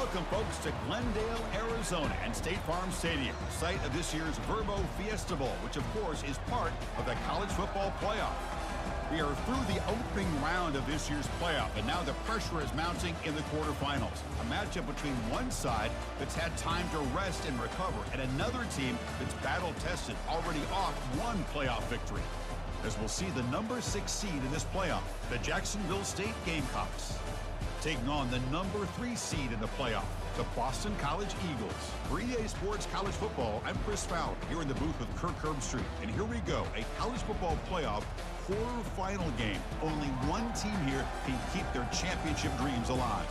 Welcome, folks, to Glendale, Arizona and State Farm Stadium, site of this year's Verbo Fiesta Bowl, which, of course, is part of the college football playoff. We are through the opening round of this year's playoff, and now the pressure is mounting in the quarterfinals. A matchup between one side that's had time to rest and recover, and another team that's battle-tested, already off one playoff victory. As we'll see the number 6 seed in this playoff, the Jacksonville State Gamecocks, taking on the number 3 seed in the playoff, the Boston College Eagles. For EA Sports College Football, I'm Chris Fowler, here in the booth with Kirk Herbstreit. And here we go, a college football playoff quarterfinal game. Only one team here can keep their championship dreams alive.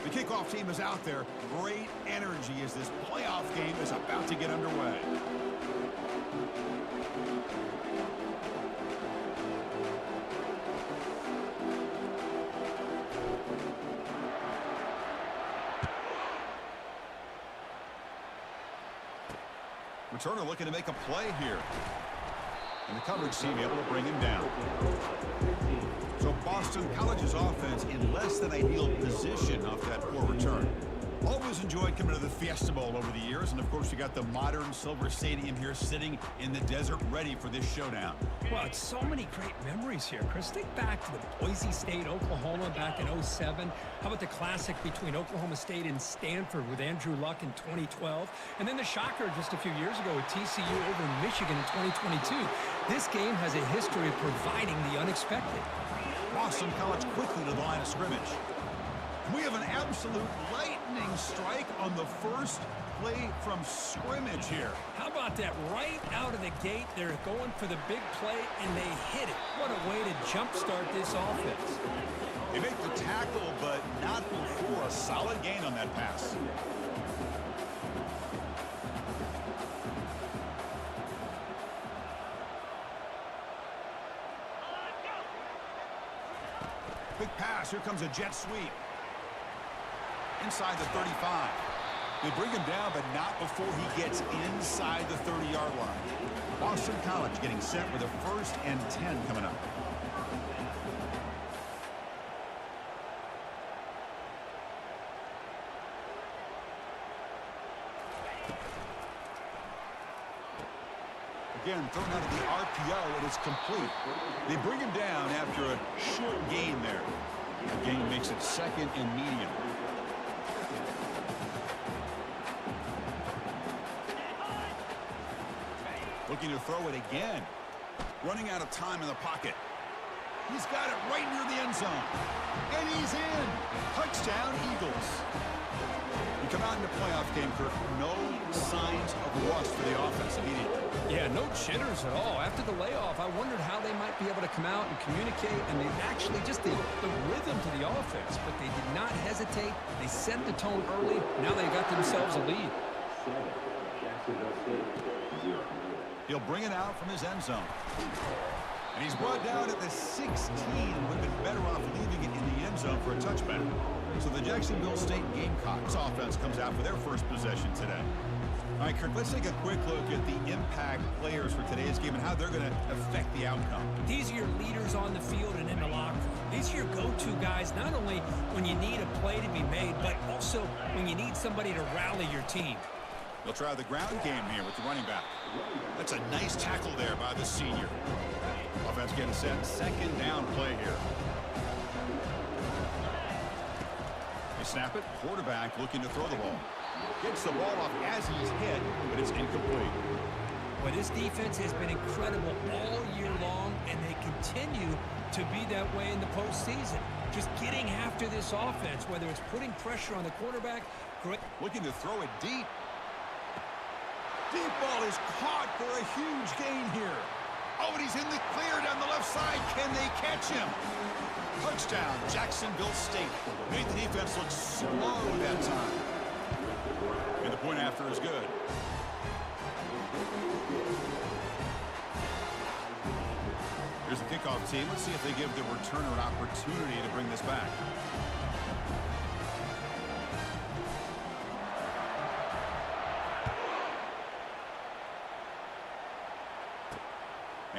The kickoff team is out there. Great energy as this playoff game is about to get underway. Returner looking to make a play here. And the coverage team able to bring him down. So Boston College's offense in less than ideal position off that poor return. Always enjoyed coming to the Fiesta Bowl over the years. And, of course, you got the modern Silver Stadium here sitting in the desert ready for this showdown. Well, it's so many great memories here, Chris. Think back to the Boise State, Oklahoma back in '07. How about the classic between Oklahoma State and Stanford with Andrew Luck in 2012? And then the shocker just a few years ago with TCU over Michigan in 2022. This game has a history of providing the unexpected. Boston College quickly to the line of scrimmage. We have an absolute lightning strike on the first play from scrimmage here. How about that? Right out of the gate, they're going for the big play, and they hit it. What a way to jumpstart this offense. They make the tackle, but not before a solid gain on that pass. Big pass. Here comes a jet sweep. Inside the 35. They bring him down, but not before he gets inside the 30-yard line. Boston College getting set with a 1st and 10 coming up. Again, thrown out of the RPO, and it's complete. They bring him down after a short gain there. The gain makes it 2nd and medium. Looking to throw it again. Running out of time in the pocket. He's got it right near the end zone. And he's in. Touchdown, Eagles. You come out in the playoff game, Kirk, no signs of rust for the offense immediately. Yeah, no jitters at all. After the layoff, I wondered how they might be able to come out and communicate, and they actually just the rhythm to the offense. But they did not hesitate. They set the tone early. Now they got themselves a lead. He'll bring it out from his end zone. And he's brought down at the 16. Would have been better off leaving it in the end zone for a touchback. So the Jacksonville State Gamecocks offense comes out for their first possession today. All right, Kirk, let's take a quick look at the impact players for today's game and how they're going to affect the outcome. These are your leaders on the field and in the locker room. These are your go-to guys, not only when you need a play to be made, but also when you need somebody to rally your team. They'll try the ground game here with the running back. That's a nice tackle there by the senior. Offense getting set. 2nd down play here. They snap it. Quarterback looking to throw the ball. Gets the ball off as he's hit, but it's incomplete. Well, this defense has been incredible all year long, and they continue to be that way in the postseason. Just getting after this offense, whether it's putting pressure on the quarterback. Looking to throw it deep. Deep ball is caught for a huge gain here. Oh, and he's in the clear down the left side. Can they catch him? Touchdown, Jacksonville State. Made the defense look slow that time. And the point after is good. Here's the kickoff team. Let's see if they give the returner an opportunity to bring this back.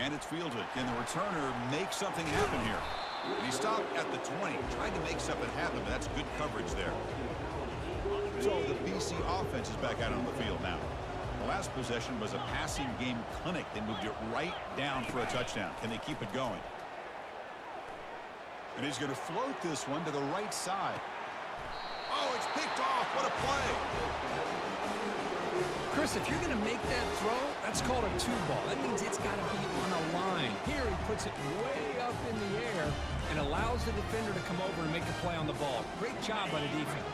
And it's fielded. Can the returner make something happen here? And he stopped at the 20, trying to make something happen, but that's good coverage there. So the BC offense is back out on the field now. The last possession was a passing game clinic. They moved it right down for a touchdown. Can they keep it going? And he's going to float this one to the right side. Oh, it's picked off. What a play. Chris, if you're going to make that throw, that's called a two-ball. That means it's got to be on a line. Here he puts it way up in the air and allows the defender to come over and make the play on the ball. Great job by the defense.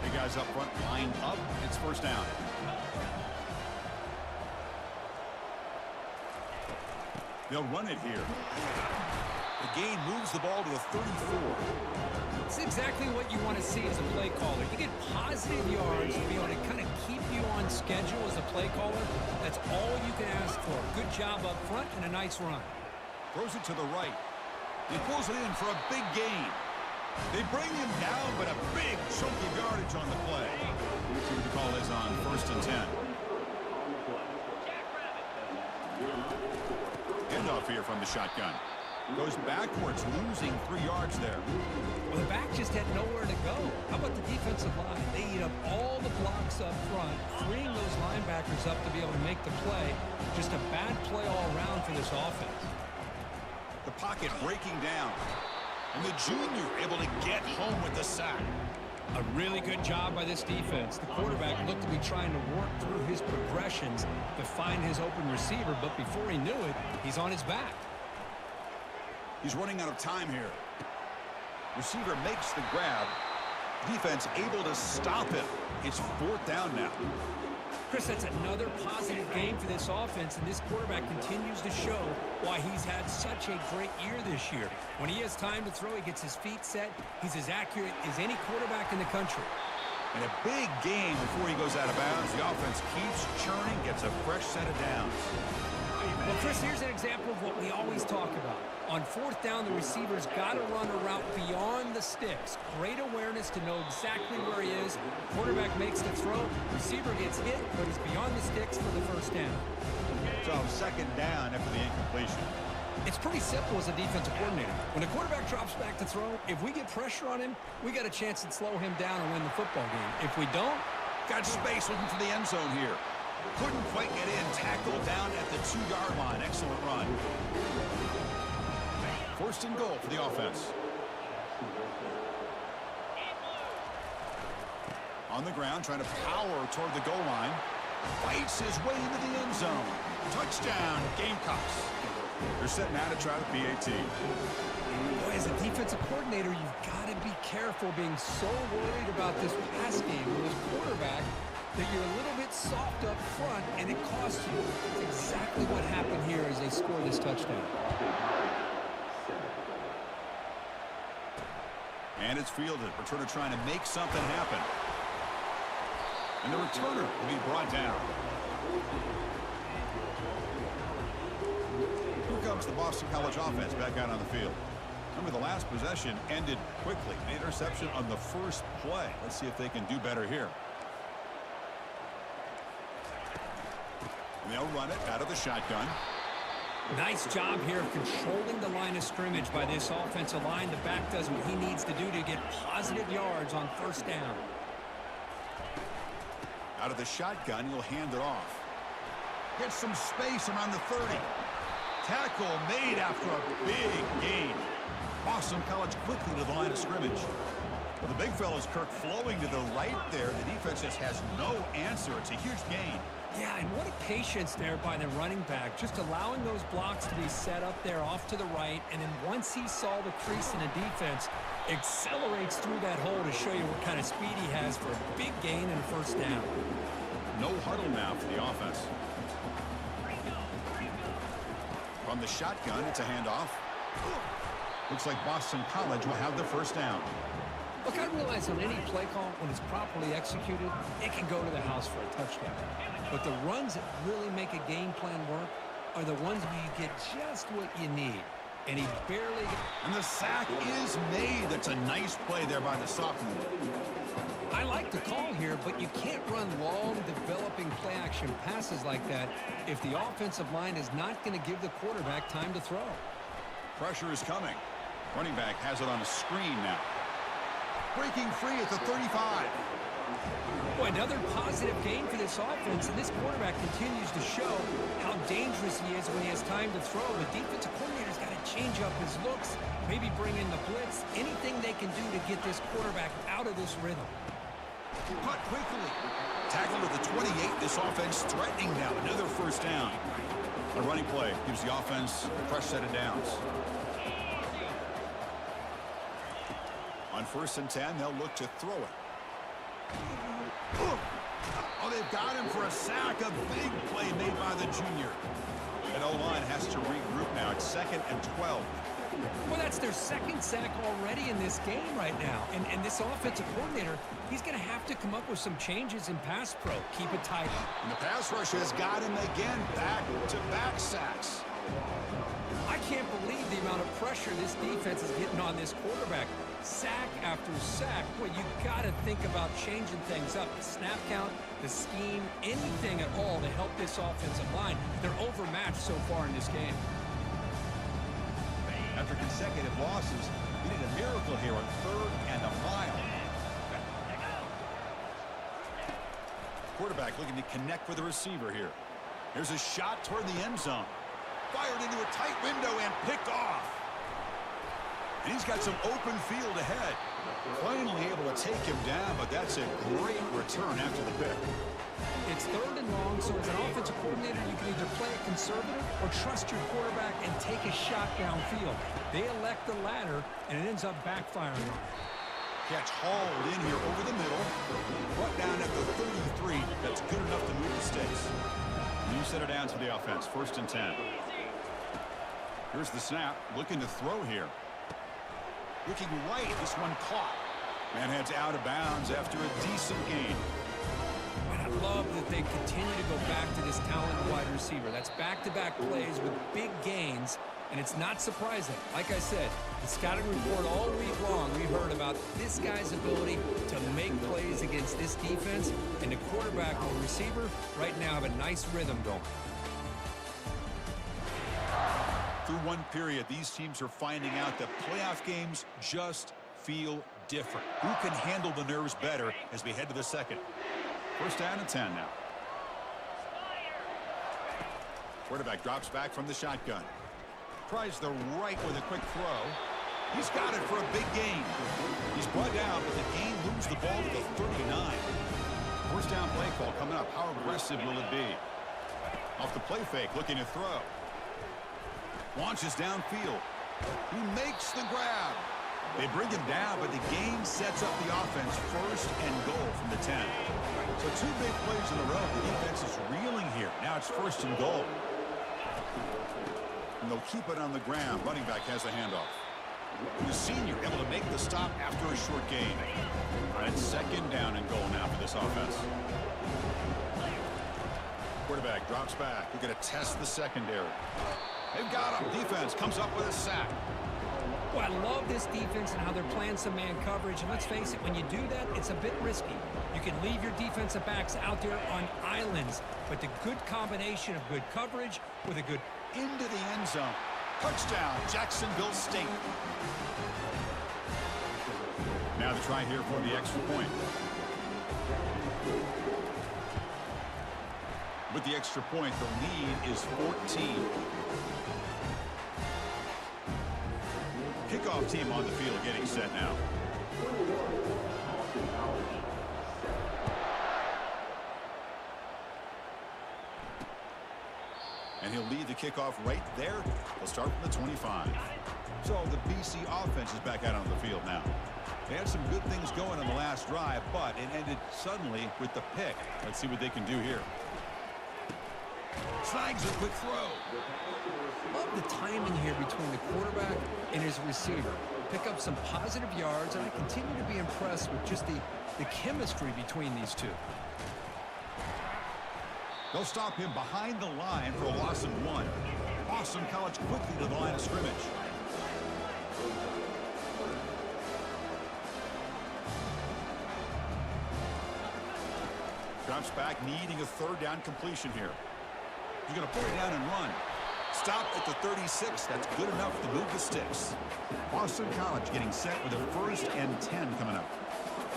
The guys up front lined up. It's first down. They'll run it here. The gain moves the ball to the 34. It's exactly what you want to see as a play caller. You get positive yards to be able to kind of keep you on schedule as a play caller. That's all you can ask for. Good job up front and a nice run. Throws it to the right. He pulls it in for a big gain. They bring him down, but a big chunk of yardage on the play. See what the call is on 1st and 10. Handoff here from the shotgun. Goes backwards, losing 3 yards there. Well, the back just had nowhere to go. How about the defensive line? They eat up all the blocks up front, freeing those linebackers up to be able to make the play. Just a bad play all around for this offense. The pocket breaking down. And the junior able to get home with the sack. A really good job by this defense. The quarterback looked to be trying to work through his progressions to find his open receiver, but before he knew it, he's on his back. He's running out of time here. Receiver makes the grab. Defense able to stop him. It's 4th down now. Chris, that's another positive game for this offense, and this quarterback continues to show why he's had such a great year this year. When he has time to throw, he gets his feet set. He's as accurate as any quarterback in the country. And a big game before he goes out of bounds. The offense keeps churning, gets a fresh set of downs. Well, Chris, here's an example of what we always talk about. On 4th down, the receiver's got to run a route beyond the sticks. Great awareness to know exactly where he is. Quarterback makes the throw. Receiver gets hit, but he's beyond the sticks for the 1st down. So 2nd down after the incompletion. It's pretty simple as a defensive coordinator. When the quarterback drops back to throw, if we get pressure on him, we got a chance to slow him down and win the football game. If we don't, got space looking for the end zone here. Couldn't quite get in. Tackled down at the 2-yard line. Excellent run. 1st and goal for the offense. On the ground, trying to power toward the goal line. Fights his way into the end zone. Touchdown, Gamecocks. They're setting out to try the PAT. Boy, as a defensive coordinator, you've got to be careful being so worried about this pass game with this quarterback that you're a little bit soft up front, and it costs you. That's exactly what happened here as they score this touchdown. And it's fielded. Returner trying to make something happen. And the returner will be brought down. Here comes the Boston College offense back out on the field. Remember, the last possession ended quickly. An interception on the first play. Let's see if they can do better here. And they'll run it out of the shotgun. Nice job here of controlling the line of scrimmage by this offensive line. The back does what he needs to do to get positive yards on 1st down. Out of the shotgun, he'll hand it off. Gets some space around the 30. Tackle made after a big gain. Boston College quickly to the line of scrimmage. Well, the big fella's Kirk flowing to the right there. The defense just has no answer. It's a huge gain. Yeah, and what a patience there by the running back, just allowing those blocks to be set up there off to the right, and then once he saw the crease in the defense, accelerates through that hole to show you what kind of speed he has for a big gain and a 1st down. No huddle now for the offense. From the shotgun, it's a handoff. Looks like Boston College will have the 1st down. Look, I realize on any play call, when it's properly executed, it can go to the house for a touchdown. But the runs that really make a game plan work are the ones where you get just what you need. And he barely... And the sack is made. That's a nice play there by the sophomore. I like the call here, but you can't run long, developing play-action passes like that if the offensive line is not going to give the quarterback time to throw. Pressure is coming. Running back has it on a screen now. Breaking free at the 35. Boy, another positive game for this offense, and this quarterback continues to show how dangerous he is when he has time to throw. The defensive coordinator's got to change up his looks, maybe bring in the blitz, anything they can do to get this quarterback out of this rhythm. Cut quickly. Tackled at the 28. This offense threatening now. Another first down. A running play gives the offense a fresh set of downs. On 1st and 10, they'll look to throw it. Oh, they've got him for a sack. A big play made by the junior. And O-line has to regroup now. It's 2nd and 12. Well, that's their second sack already in this game right now. And this offensive coordinator, he's going to have to come up with some changes in pass pro. Keep it tight. And the pass rush has got him again. Back-to-back sacks. I can't believe the amount of pressure this defense is getting on this quarterback. Sack after sack. Well, you got to think about changing things up. The snap count, the scheme, anything at all to help this offensive line. They're overmatched so far in this game. After consecutive losses, we need a miracle here on 3rd and a mile. Quarterback looking to connect with the receiver here. There's a shot toward the end zone. Fired into a tight window and picked off. And he's got some open field ahead. Finally able to take him down, but that's a great return after the pick. It's 3rd and long, so as an offensive coordinator, you can either play it conservative or trust your quarterback and take a shot downfield. They elect the latter, and it ends up backfiring on them. Catch hauled in here over the middle. Brought down at the 33. That's good enough to move the stakes. New set of downs for the offense. 1st and 10. Here's the snap. Looking to throw here. Looking right. This one caught. Man heads out of bounds after a decent gain. And I love that they continue to go back to this talented wide receiver. That's back-to-back plays with big gains, and it's not surprising. Like I said, the scouting report all week long, we heard about this guy's ability to make plays against this defense, and the quarterback or receiver right now have a nice rhythm going. Through one period, these teams are finding out that playoff games just feel different. Who can handle the nerves better as we head to the second? 1st down and 10 now. Quarterback drops back from the shotgun. Tries the right with a quick throw. He's got it for a big gain. He's brought down, but the gain moves the ball to the 39. 1st down play call coming up. How aggressive will it be? Off the play fake, looking to throw. Launches downfield. He makes the grab. They bring him down, but the game sets up the offense 1st and goal from the 10. So 2 big plays in a row. The defense is reeling here. Now it's 1st and goal. And they'll keep it on the ground. Running back has a handoff. The senior able to make the stop after a short gain. All right, 2nd down and goal now for this offense. Quarterback drops back. We're going to test the secondary. They've got him. Defense comes up with a sack. Well, I love this defense and how they're playing some man coverage. And let's face it, when you do that, it's a bit risky. You can leave your defensive backs out there on islands. But the good combination of good coverage with a good into the end zone. Touchdown, Jacksonville State. Now the try here for the extra point. With the extra point, the lead is 14. Kickoff team on the field getting set now. And he'll lead the kickoff right there. He'll start from the 25. So the BC offense is back out on the field now. They had some good things going on the last drive, but it ended suddenly with the pick. Let's see what they can do here. Snags a quick throw. Love the timing here between the quarterback and his receiver. Pick up some positive yards, and I continue to be impressed with just the chemistry between these two. They'll stop him behind the line for a loss of 1. Boston College quickly to the line of scrimmage. steps back, needing a third down completion here. He's going to pull it down and run. Stop at the 36. That's good enough to move the sticks. Boston College getting set with a 1st and 10 coming up.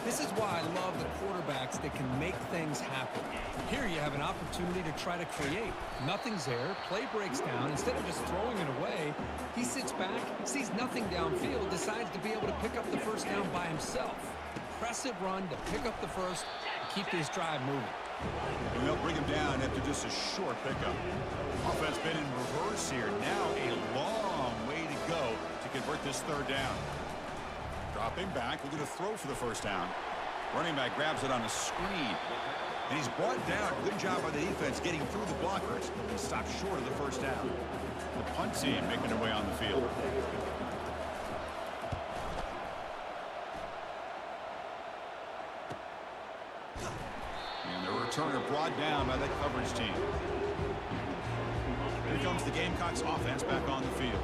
This is why I love the quarterbacks that can make things happen. Here you have an opportunity to try to create. Nothing's there. Play breaks down. Instead of just throwing it away, he sits back, sees nothing downfield, decides to be able to pick up the first down by himself. Impressive run to pick up the first and keep this drive moving. And they'll bring him down after just a short pickup. Offense been in reverse here. Now a long way to go to convert this third down. Dropping back, looking to throw for the first down. Running back grabs it on a screen. And he's brought down. Good job by the defense getting through the blockers. And stopped short of the first down. The punt team making their way on the field. And the returner brought down by that coverage team. Here comes the Gamecocks offense back on the field.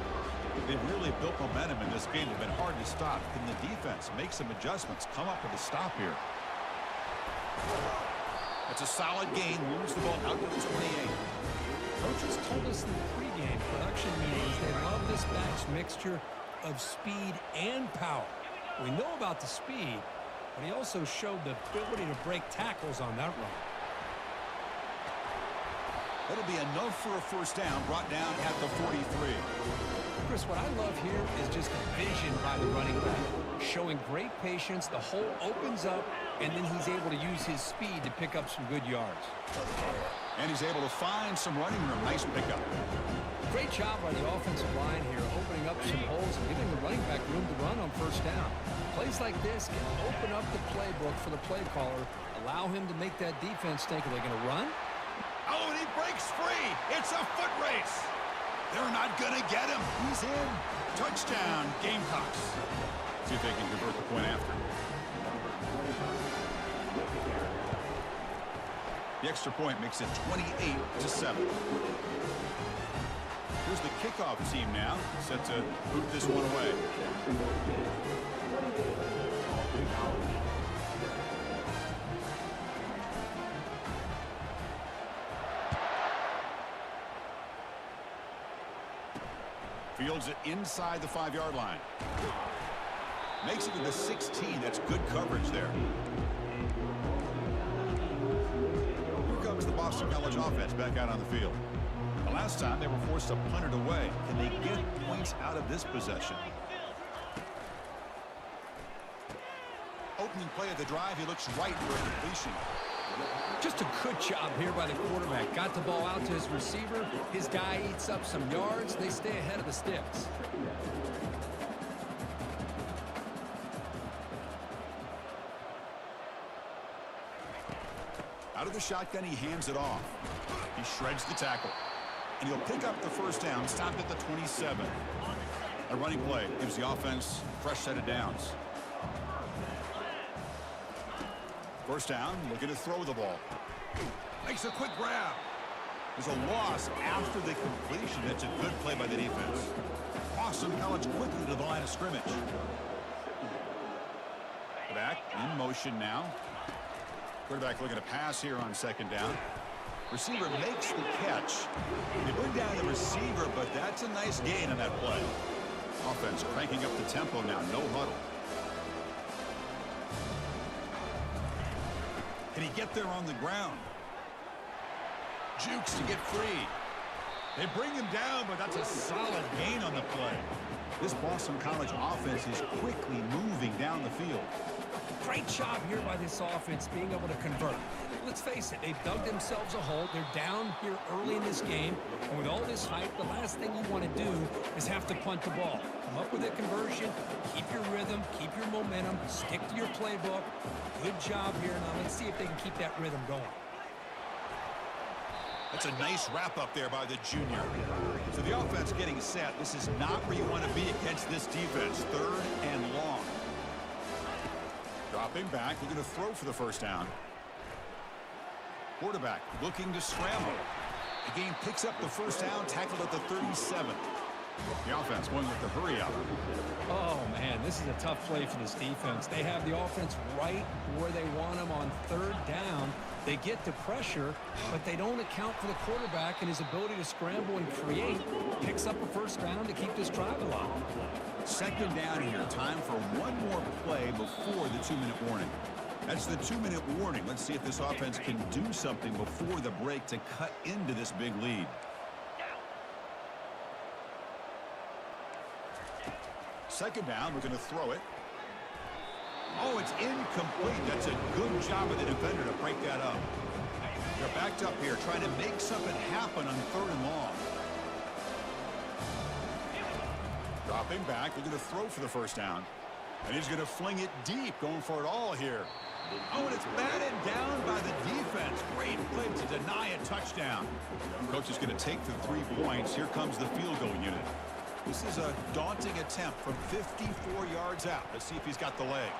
They've really built momentum in this game. They've been hard to stop. Can the defense make some adjustments, come up with a stop here? That's a solid gain. Moves the ball out to the 28. Coaches told us in the pregame production meetings they love this back's mixture of speed and power. We know about the speed, but he also showed the ability to break tackles on that run. That'll be enough for a first down, brought down at the 43. Chris, what I love here is just the vision by the running back. Showing great patience, the hole opens up, and then he's able to use his speed to pick up some good yards. And he's able to find some running room. Nice pickup. Great job by the offensive line here, opening up some holes and giving the running back room to run on first down. Plays like this can open up the playbook for the play caller, allow him to make that defense think, are they going to run? Oh, and he breaks free. It's a foot race. They're not going to get him. He's in. Touchdown, Gamecocks. See if they can convert the point after. The extra point makes it 28-7. Here's the kickoff team now, set to boot this one away. Fields it inside the 5-yard line. Makes it to the 16. That's good coverage there. Here comes the Boston College offense back out on the field. The last time they were forced to punt it away. Can they get points out of this possession? Opening play of the drive, he looks right for a completion. Just a good job here by the quarterback. Got the ball out to his receiver. His guy eats up some yards. They stay ahead of the sticks. Out of the shotgun, he hands it off. He shreds the tackle. And he'll pick up the first down, stopped at the 27. A running play gives the offense a fresh set of downs. First down, looking to throw the ball. Makes a quick grab. There's a loss after the completion. That's a good play by the defense. Boston College quickly to the line of scrimmage. Back in motion now. Quarterback looking to pass here on second down. Receiver makes the catch. They bring down the receiver, but that's a nice gain on that play. Offense cranking up the tempo now. No huddle. Can he get there on the ground? Jukes to get free. They bring him down, but that's a solid gain on the play. This Boston College offense is quickly moving down the field. Great job here by this offense being able to convert. Let's face it, they've dug themselves a hole. They're down here early in this game. And with all this hype, the last thing you want to do is have to punt the ball. Come up with a conversion, keep your rhythm, keep your momentum, stick to your playbook. Good job here. Now let's see if they can keep that rhythm going. That's a nice wrap-up there by the junior. So the offense getting set. This is not where you want to be against this defense. Third and long. Dropping back, looking to throw for the first down. Quarterback looking to scramble. The game picks up the first down, tackled at the 37. The offense going with the hurry up. Oh, man, this is a tough play for this defense. They have the offense right where they want them on third down. They get the pressure, but they don't account for the quarterback and his ability to scramble and create. Picks up a first down to keep this drive alive. Second down here. Time for one more play before the 2-minute warning. That's the 2-minute warning. Let's see if this offense can do something before the break to cut into this big lead. Second down, we're going to throw it. Oh, it's incomplete. That's a good job of the defender to break that up. They're backed up here, trying to make something happen on third and long. Dropping back, they're going to throw for the first down. And he's going to fling it deep, going for it all here. Oh, and it's batted down by the defense. Great play to deny a touchdown. Coach is going to take the 3 points. Here comes the field goal unit. This is a daunting attempt from 54 yards out. Let's see if he's got the leg.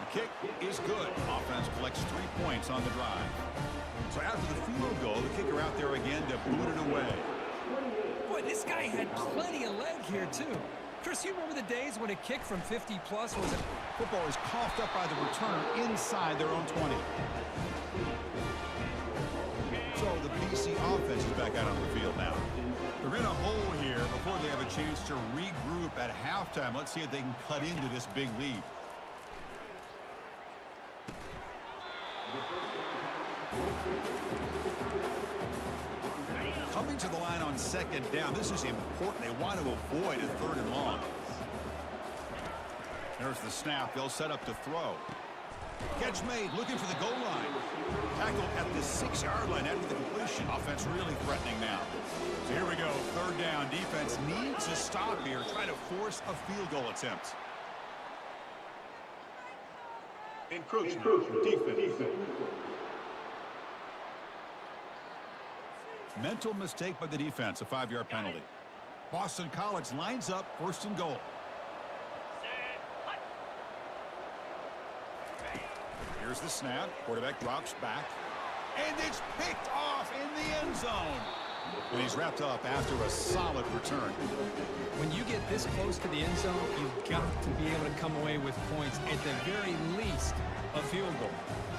The kick is good. Offense collects 3 points on the drive. So after the field goal, the kicker out there again to boot it away. Boy, this guy had plenty of leg here, too. Chris, you remember the days when a kick from 50-plus was a... Football is coughed up by the returner inside their own 20. So the BC offense is back out on the field now. They're in a hole here before they have a chance to regroup at halftime. Let's see if they can cut into this big lead. Coming to the line on second down. This is important. They want to avoid a third and long. There's the snap. They'll set up to throw. Catch made, looking for the goal line. Tackled at the 6-yard line after the completion. Offense really threatening now. So here we go, third down. Defense needs to stop here, try to force a field goal attempt. Encroachment. Defense. Mental mistake by the defense, a 5-yard penalty. Boston College lines up, first and goal. Here's the snap. Quarterback drops back. And it's picked off in the end zone. And he's wrapped up after a solid return. When you get this close to the end zone, you've got to be able to come away with points. At the very least, a field goal.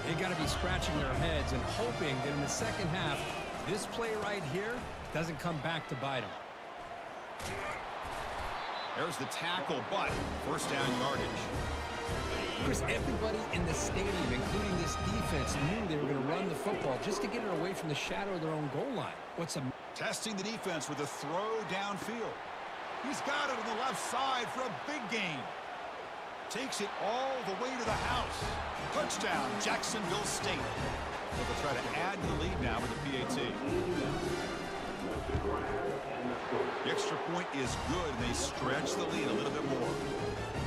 They've got to be scratching their heads and hoping that in the second half, this play right here doesn't come back to bite them. There's the tackle, but first down yardage. Chris, everybody in the stadium, including this defense, knew they were going to run the football just to get it away from the shadow of their own goal line. Testing the defense with a throw downfield. He's got it on the left side for a big gain. Takes it all the way to the house. Touchdown, Jacksonville State. They'll try to add to the lead now with the PAT. The extra point is good, and they stretch the lead a little bit more.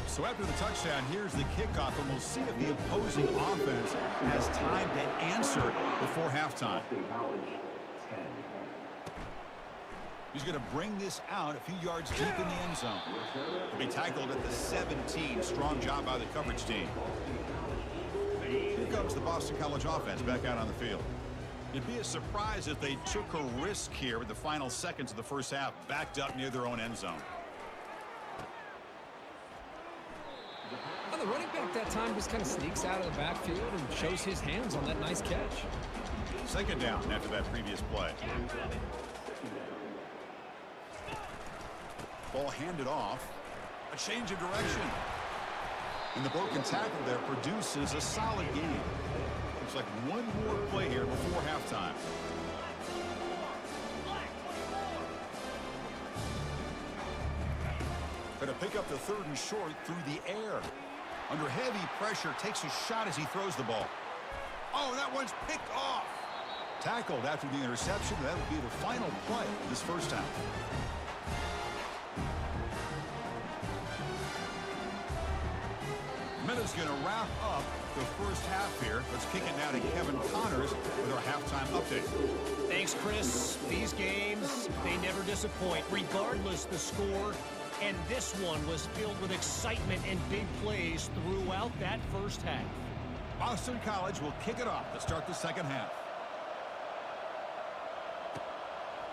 So after the touchdown, here's the kickoff, and we'll see if the opposing offense has time to answer before halftime. He's going to bring this out a few yards deep in the end zone. He'll be tackled at the 17. Strong job by the coverage team. Here comes the Boston College offense back out on the field. It'd be a surprise if they took a risk here with the final seconds of the first half, backed up near their own end zone. Well, the running back that time just kind of sneaks out of the backfield and shows his hands on that nice catch. Second down after that previous play. Ball handed off. A change of direction. And the broken tackle there produces a solid gain. Looks like one more play here before halftime. Going to pick up the third and short through the air. Under heavy pressure, takes a shot as he throws the ball. Oh, that one's picked off. Tackled after the interception. That will be the final play of this first half. Minute's going to wrap up the first half here. Let's kick it now to Kevin Connors with our halftime update. Thanks, Chris. These games, they never disappoint, regardless the score. And this one was filled with excitement and big plays throughout that first half. Boston College will kick it off to start the second half.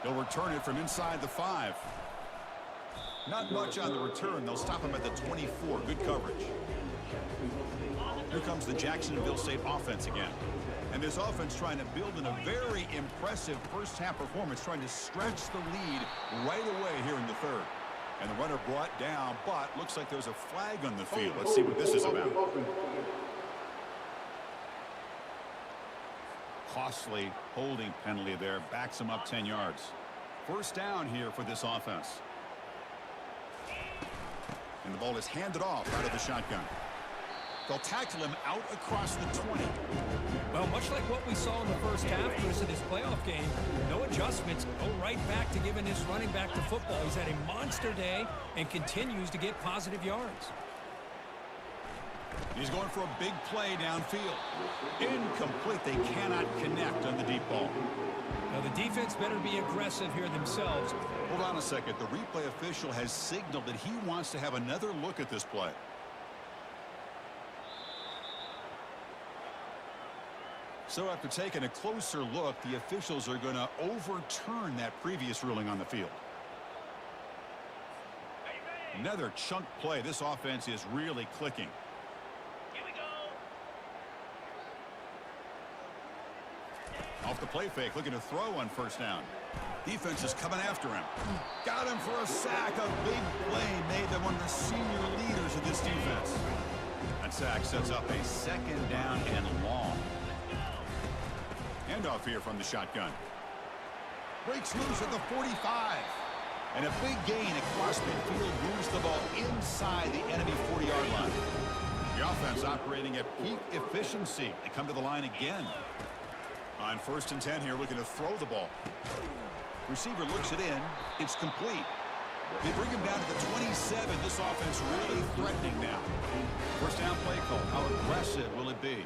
They'll return it from inside the 5. Not much on the return. They'll stop him at the 24. Good coverage. Here comes the Jacksonville State offense again. And this offense trying to build in a very impressive first-half performance, trying to stretch the lead right away here in the third. And the runner brought down, but looks like there's a flag on the field. Let's see what this is about. Costly holding penalty there. Backs him up 10 yards. First down here for this offense. And the ball is handed off out of the shotgun. They'll tackle him out across the 20. Well, much like what we saw in the first half of this playoff game, no adjustments. Go right back to giving this running back the football. He's had a monster day and continues to get positive yards. He's going for a big play downfield. Incomplete. They cannot connect on the deep ball. Now the defense better be aggressive here themselves. Hold on a second. The replay official has signaled that he wants to have another look at this play. So after taking a closer look, the officials are going to overturn that previous ruling on the field. Another chunk play. This offense is really clicking. Here we go. Off the play fake, looking to throw on first down. Defense is coming after him. Got him for a sack. A big play made by one of the senior leaders of this defense. That sack sets up a second down and long. Handoff here from the shotgun. Breaks loose at the 45. And a big gain across midfield moves the ball inside the enemy 40-yard line. The offense operating at peak efficiency. They come to the line again. On 1st and 10 here, looking to throw the ball. Receiver looks it in. It's complete. They bring him down to the 27. This offense really threatening now. First down play call. How aggressive will it be?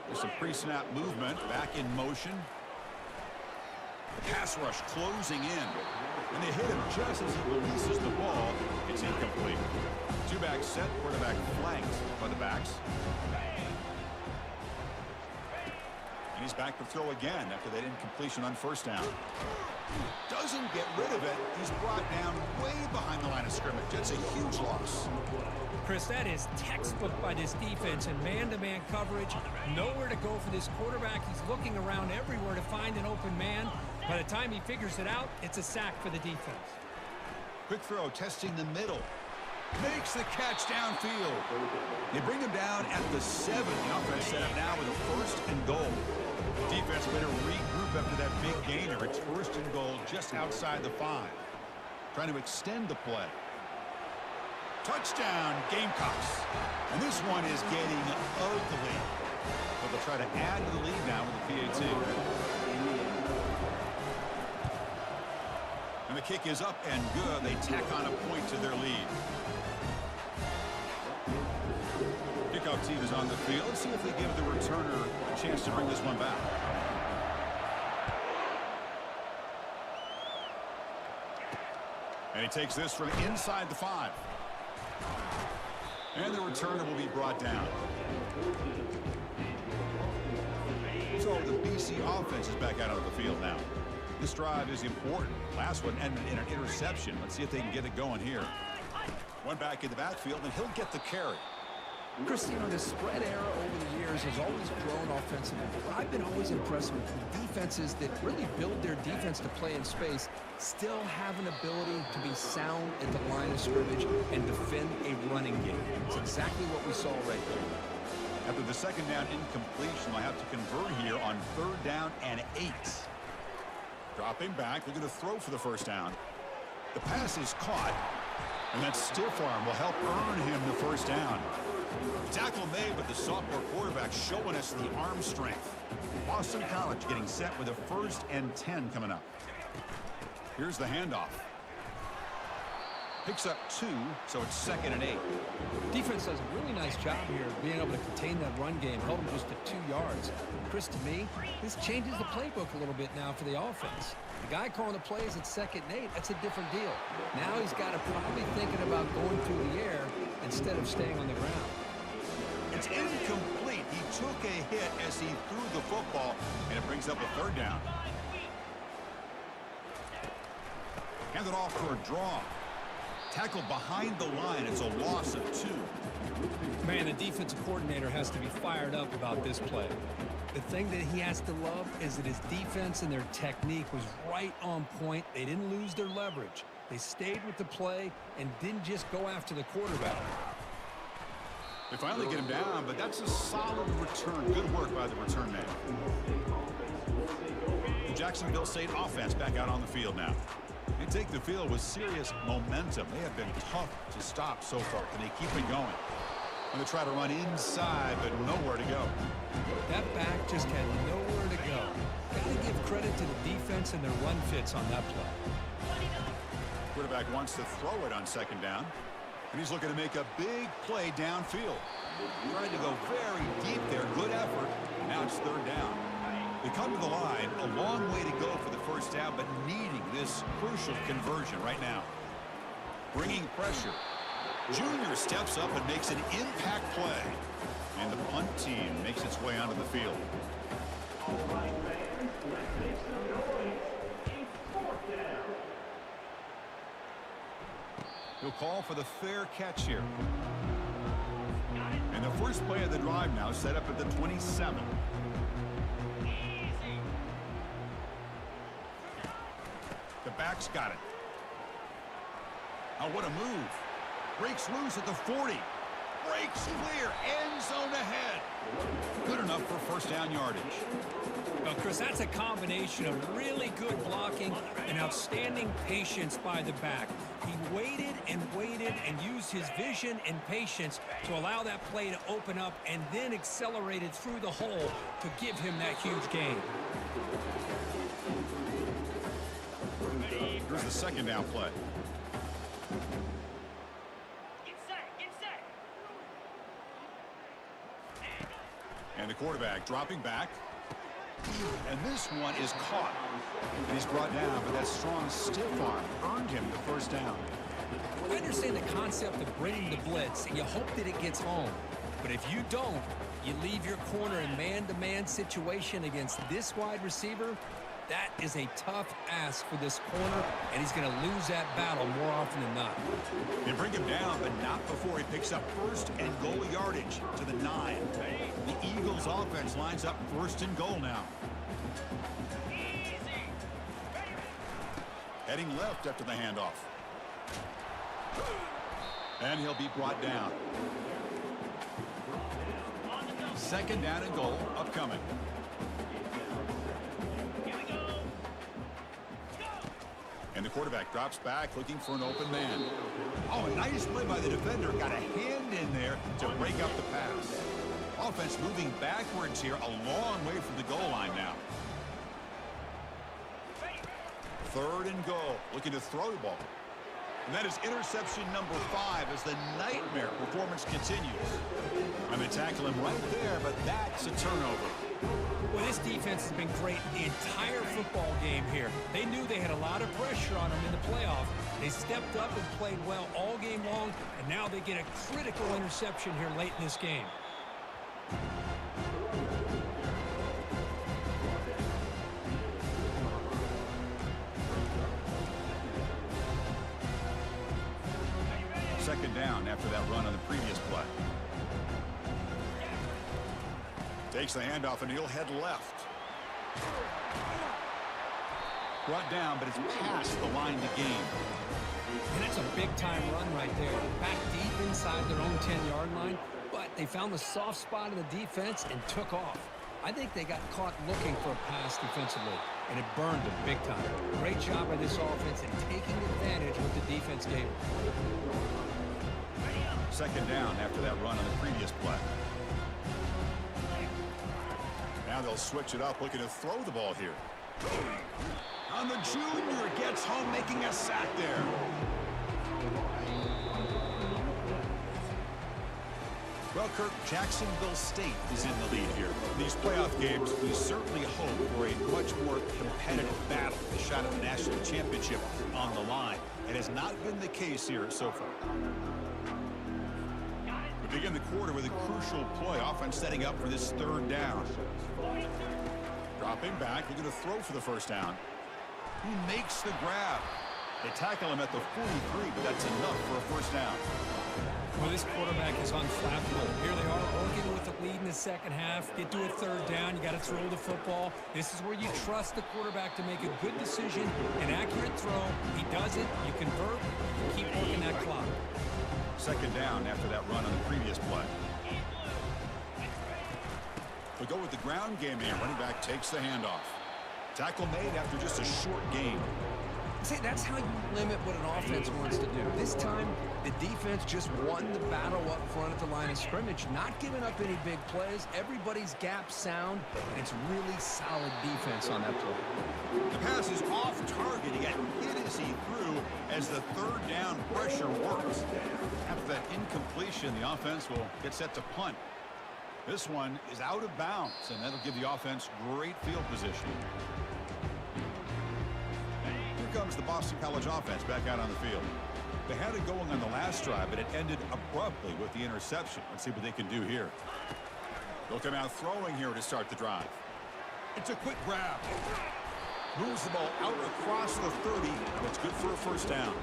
There's some pre-snap movement. Back in motion. Pass rush closing in. And they hit him just as he releases the ball. It's incomplete. Two-back set. Quarterback flanked by the backs. And he's back to throw again after that incompletion on first down. Doesn't get rid of it. He's brought down way behind the line of scrimmage. That's a huge loss. Chris, that is textbook by this defense in man-to-man coverage. Nowhere to go for this quarterback. He's looking around everywhere to find an open man. By the time he figures it out, it's a sack for the defense. Quick throw, testing the middle. Makes the catch downfield. They bring him down at the 7. The offense set up now with a 1st and goal. Defense better regroup after that big gainer. It's 1st and goal just outside the 5. Trying to extend the play. Touchdown, Gamecocks. And this one is getting ugly. But they'll try to add to the lead now with the PAT. And the kick is up and good. They tack on a point to their lead. Kickoff team is on the field. Let's see if they give the returner a chance to bring this one back. And he takes this from inside the 5. And the returner will be brought down. So the BC offense is back out on the field now. This drive is important. Last one ended in an interception. Let's see if they can get it going here. One back in the backfield, and he'll get the carry. Chris, you know, the spread era over the years has always grown offensively. But I've been always impressed with the defenses that really build their defense to play in space, still have an ability to be sound at the line of scrimmage and defend a running game. It's exactly what we saw right there. After the second down incompletion, they'll have to convert here on 3rd down and 8. Dropping back, looking to throw for the first down. The pass is caught, and that stiff arm will help earn him the first down. Tackle made, but the sophomore quarterback showing us the arm strength. Boston College getting set with a 1st and 10 coming up. Here's the handoff. Picks up 2, so it's 2nd and 8. Defense does a really nice job here being able to contain that run game, held him just to 2 yards. Chris, to me, this changes the playbook a little bit now for the offense. The guy calling the plays at 2nd and 8, that's a different deal. Now he's got to probably thinking about going through the air instead of staying on the ground. It's incomplete. He took a hit as he threw the football, and it brings up a 3rd down. Handed off for a draw. Tackled behind the line. It's a loss of 2. Man, the defensive coordinator has to be fired up about this play. The thing that he has to love is that his defense and their technique was right on point. They didn't lose their leverage. They stayed with the play and didn't just go after the quarterback. They finally get him down, but that's a solid return. Good work by the return man. The Jacksonville State offense back out on the field now. They take the field with serious momentum. They have been tough to stop so far. Can they keep it going? And they try to run inside, but nowhere to go. That back just had nowhere to go. Got to give credit to the defense and their run fits on that play. Quarterback wants to throw it on 2nd down. And he's looking to make a big play downfield. Trying to go very deep there. Good effort. Now it's 3rd down. They come to the line. A long way to go for the 1st down, but needing this crucial conversion right now. Bringing pressure. Junior steps up and makes an impact play. And the punt team makes its way onto the field. He'll call for the fair catch here. And the first play of the drive now set up at the 27. The back's got it. Oh, what a move. Breaks loose at the 40. Breaks clear. End zone ahead. Good enough for 1st down yardage. Well, Chris, that's a combination of really good blocking and outstanding patience by the back. He waited and used his vision and patience to allow that play to open up and then accelerated through the hole to give him that huge gain. Here's the 2nd down play. And the quarterback dropping back. And this one is caught. And he's brought down, but that strong stiff arm earned him the 1st down. I understand the concept of bringing the blitz, and you hope that it gets home. But if you don't, you leave your corner in man-to-man situation against this wide receiver. That is a tough ask for this corner, and he's going to lose that battle more often than not. They bring him down, but not before he picks up 1st and goal yardage to the 9. The Eagles offense lines up 1st and goal now. Heading left after the handoff. And he'll be brought down. 2nd down and goal upcoming. And the quarterback drops back looking for an open man. Oh, a nice play by the defender. Got a hand in there to break up the pass. Offense moving backwards here, a long way from the goal line now. 3rd and goal, looking to throw the ball. And that is interception number 5 as the nightmare performance continues. And they tackle him right there, but that's a turnover. Well, this defense has been great the entire football game here. They knew they had a lot of pressure on them in the playoff. They stepped up and played well all game long, and now they get a critical interception here late in this game. Second down after that run on the previous play. Takes the handoff, and he'll head left. Brought down, but it's past the line to gain. And that's a big-time run right there. Back deep inside their own 10-yard line, but they found the soft spot in the defense and took off. I think they got caught looking for a pass defensively, and it burned them big time. Great job by this offense in taking advantage of what the defense gave them. Second down after that run on the previous play. Now they'll switch it up, looking to throw the ball here. And the junior gets home, making a sack there. Well, Kirk, Jacksonville State is in the lead here. These playoff games, we certainly hope for a much more competitive battle. A shot at the national championship on the line. It has not been the case here so far. We begin the quarter with a crucial play. Offense setting up for this third down. Dropping back, looking to throw for the first down. Who makes the grab? They tackle him at the 43, but that's enough for a first down. Well, this quarterback is unflappable. Here they are working with the lead in the second half. Get to a third down. You got to throw the football. This is where you trust the quarterback to make a good decision, an accurate throw. He does it. You convert. You keep working that clock. Second down after that run on the previous play. They go with the ground game here. Running back takes the handoff. Tackle made after just a short gain. See, that's how you limit what an offense wants to do. This time, the defense just won the battle up front at the line of scrimmage, not giving up any big plays. Everybody's gap sound, and it's really solid defense on that play. The pass is off target. He got hit as he threw as the third down pressure works. After that incompletion, the offense will get set to punt. This one is out of bounds, and that'll give the offense great field position. Here comes the Boston College offense back out on the field. They had it going on the last drive, but it ended abruptly with the interception. Let's see what they can do here. They'll come out throwing here to start the drive. It's a quick grab. Moves the ball out across the 30. That's good for a first down.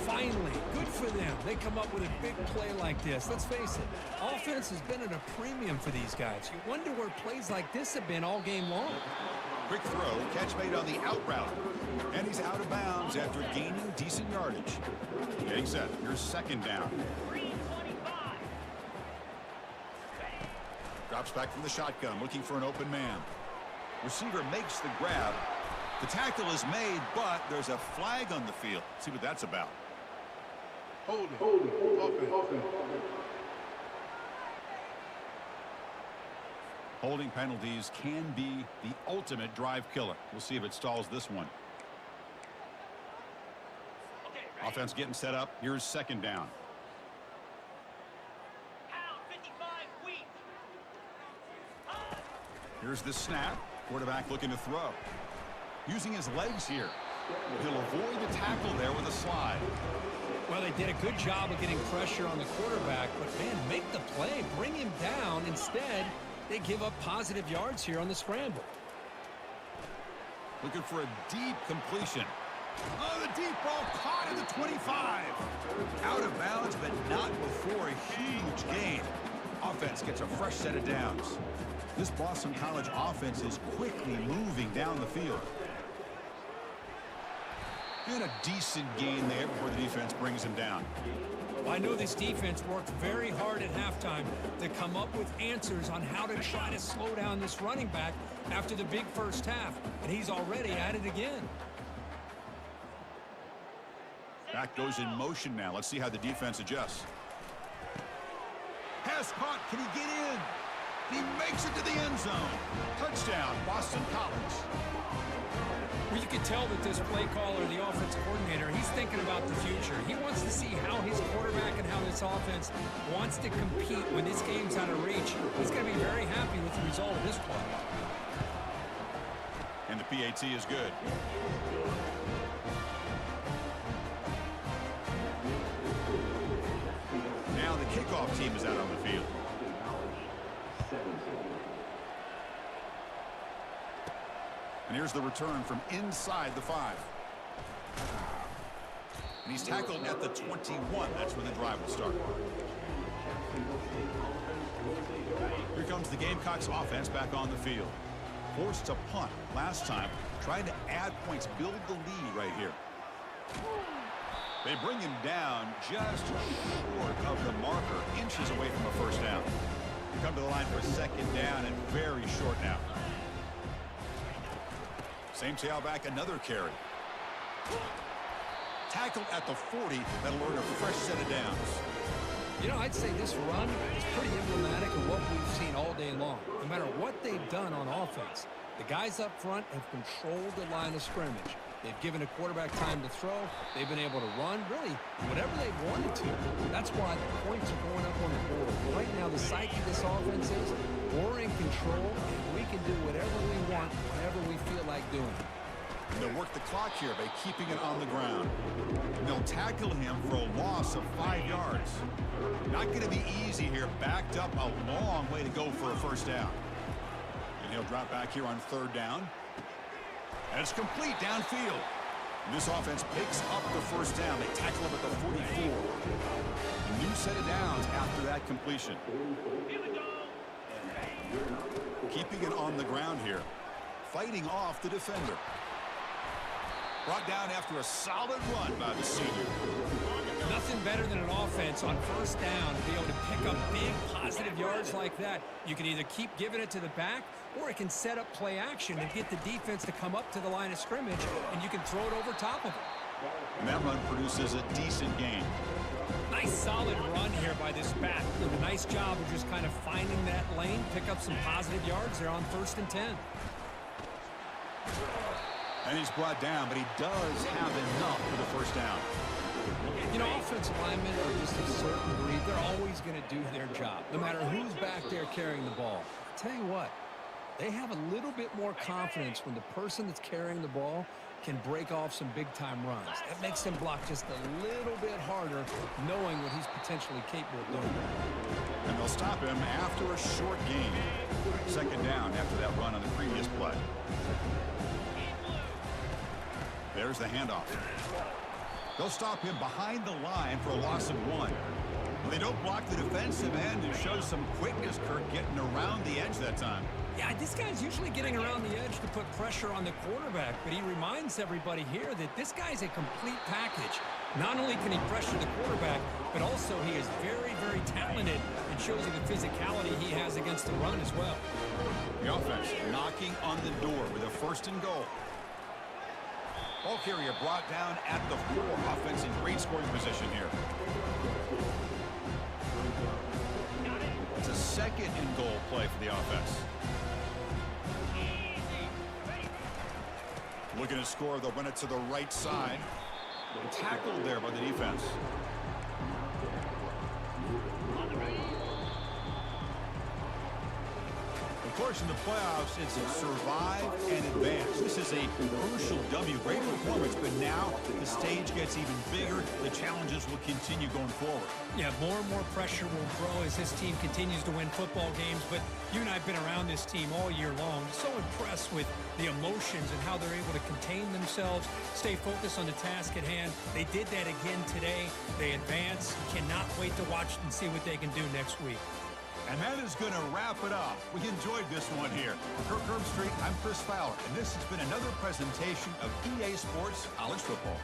Finally, good for them. They come up with a big play like this. Let's face it, offense has been at a premium for these guys. You wonder where plays like this have been all game long. Quick throw, catch made on the out route. And he's out of bounds after gaining decent yardage. Getting set. Here's second down. Drops back from the shotgun, looking for an open man. Receiver makes the grab. The tackle is made, but there's a flag on the field. Let's see what that's about. Hold it. Open. Holding penalties can be the ultimate drive killer. We'll see if it stalls this one. Offense getting set up. Here's second down. Here's the snap. Quarterback looking to throw. Using his legs here. He'll avoid the tackle there with a slide. Well, they did a good job of getting pressure on the quarterback, but, man, make the play. Bring him down. Instead, they give up positive yards here on the scramble. Looking for a deep completion. Oh, the deep ball caught at the 25. Out of bounds, but not before a huge gain. Offense gets a fresh set of downs. This Boston College offense is quickly moving down the field. And a decent gain there before the defense brings him down. Well, I know this defense worked very hard at halftime to come up with answers on how to try to slow down this running back after the big first half, and he's already at it again. Back goes in motion now. Let's see how the defense adjusts. Pass caught. Can he get in? He makes it to the end zone. Touchdown, Boston College. Well, you can tell that this play caller, the offensive coordinator, he's thinking about the future. He wants to see how his quarterback and how this offense wants to compete when this game's out of reach. He's going to be very happy with the result of this play. And the PAT is good. Now the kickoff team is out on the field. And here's the return from inside the 5. And he's tackled at the 21. That's where the drive will start. Here comes the Gamecocks offense back on the field. Forced to punt last time. Trying to add points, build the lead right here. They bring him down just short of the marker, inches away from a first down. We come to the line for second down and very short now. Same tailback, another carry. Tackled at the 40. That'll earn a fresh set of downs. You know, I'd say this run is pretty emblematic of what we've seen all day long. No matter what they've done on offense, the guys up front have controlled the line of scrimmage. They've given a quarterback time to throw. They've been able to run, really, whatever they've wanted to. That's why the points are going up on the board. Right now, the psyche of this offense is we're in control, and we can do whatever we want, whatever we feel like doing. And they'll work the clock here by keeping it on the ground. And they'll tackle him for a loss of 5 yards. Not going to be easy here. Backed up a long way to go for a first down. And he'll drop back here on third down. And it's complete downfield. This offense picks up the first down. They tackle him at the 44. A new set of downs after that completion. Keeping it on the ground here. Fighting off the defender. Brought down after a solid run by the senior. Nothing better than an offense on first down to be able to pick up big positive yards like that. You can either keep giving it to the back, or it can set up play action and get the defense to come up to the line of scrimmage, and you can throw it over top of it. And that run produces a decent gain. Nice solid run here by this back. Did a nice job of just kind of finding that lane, pick up some positive yards there on 1st and 10. And he's brought down, but he does have enough for the first down. You know, offensive linemen are just a certain breed. They're always going to do their job, no matter who's back there carrying the ball. I'll tell you what, they have a little bit more confidence when the person that's carrying the ball can break off some big-time runs. That makes them block just a little bit harder, knowing what he's potentially capable of doing. And they'll stop him after a short gain. Second down after that run on the previous play. There's the handoff. They'll stop him behind the line for a loss of 1. They don't block the defensive end and show some quickness, Kirk, getting around the edge that time. Yeah, this guy's usually getting around the edge to put pressure on the quarterback, but he reminds everybody here that this guy's a complete package. Not only can he pressure the quarterback, but also he is very, very talented and shows you the physicality he has against the run as well. The offense knocking on the door with a 1st and goal. Ball carrier brought down at the 4. Offense in great scoring position here. It's a 2nd and goal play for the offense. Looking to score, they'll run it to the right side. Tackled there by the defense. Of course, in the playoffs, it's survive and advance. This is a crucial W. Great performance, but now the stage gets even bigger. The challenges will continue going forward. Yeah, more and more pressure will grow as this team continues to win football games, but you and I have been around this team all year long. So impressed with the emotions and how they're able to contain themselves, stay focused on the task at hand. They did that again today. They advance. Cannot wait to watch and see what they can do next week. And that is going to wrap it up. We enjoyed this one here. For Kirk Herbstreit, I'm Chris Fowler, and this has been another presentation of EA Sports College Football.